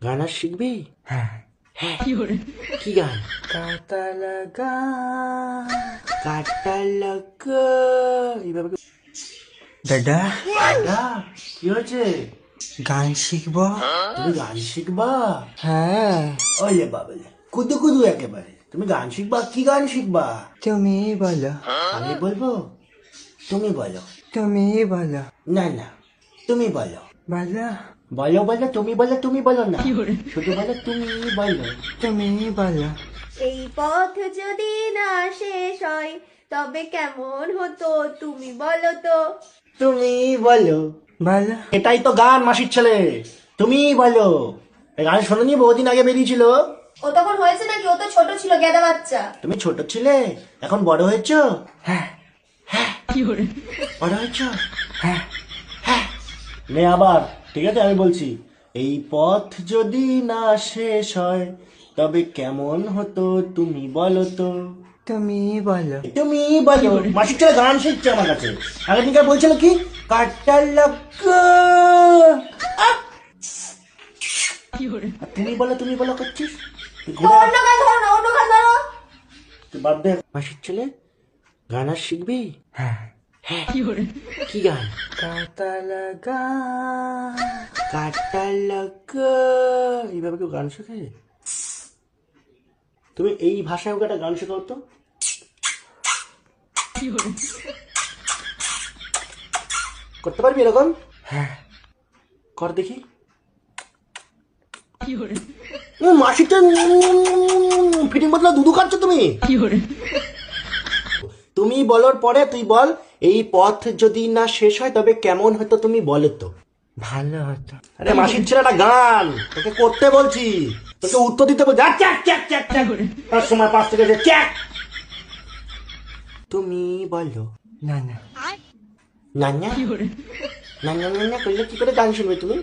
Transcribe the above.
গান আর শিখবি? হ্যাঁ। হ্যাঁ, কি গান? কাটা লাগা কাটা লাগা এইভাবে দাদা, দাদা, কি হয়েছে? গান শিখবো? তুমি গান শিখবা? হ্যাঁ। ওলে বাবলে, কুদু কুদু একেবারে। তুমি গান শিখবা? কি গান শিখবা? তুমি বলো, আমি বলবো? তুমি বলো। তুমি বলো, না না, তুমি বলো। বলো, বলো বলো, তুমি বলো, তুমি বলো না, শুধু বলো তুমি বলো। তুমি বলো। এই পথ যদি না শেষ হয় তবে কেমন হতো তুমি বলো তো। তুমি বলো। বলো। এটাই তো গান, মাসির ছেলে। তুমি বলো। এই গান শোনোনি? বহুদিন আগে বেরিয়েছিল। ও তখন হয়েছে নাকি? ও তো ছোট ছিল, গেদা বাচ্চা। তুমি ছোট ছিলে, এখন বড় হয়েছো। হ্যাঁ। বড় হয়েছো। হ্যাঁ। নে আবার, ঠিক আছে আমি বলছি। এই পথ যদি না শেষ হয় তবে কেমন হতো তুমি বলো তো। তুমি বলো। তুমি বলো। মাসির ছেলে গান শিখছে আমার কাছে। আগের দিনকার বলছিল কি, কাটা লাগা। আহ! আর তুমি বলো, তুমি বলো করছিস। তুই তো ঘুরে আয়। অন্য গান ধরো না, অন্য গান ধরো। তুই বাদ দে। মাসির ছেলে, গান আর শিখবি? হ্যাঁ। হ্যাঁ, কি গান? কাটা লাগা কাটা লাগা এইভাবে কেউ গান শেখে? তুমি এই ভাষায় ওকে একটা গান শেখাও তো। করতে পারবি এরকম? হ্যাঁ। কর দেখি। মাসিটা ফিটিং বদলা দুধু খাচ্ছ তুমি। তুমি বলার পরে তুই বল, এই পথ যদি না শেষ হয় তবে কেমন হতো তুমি বলো তো। ভালো হতো। আরে মাসির ছেলেটা গান তোকে করতে বলছি, তোকে উত্তর দিতে বলছি। আর চ্যাক চ্যাক চ্যাক চ্যাক, তার সময় 5 থেকে চ্যাক। তুমি বলো। না না। নান্না, নান্না নান্না করলে কি করে গান শুনবে তুমি?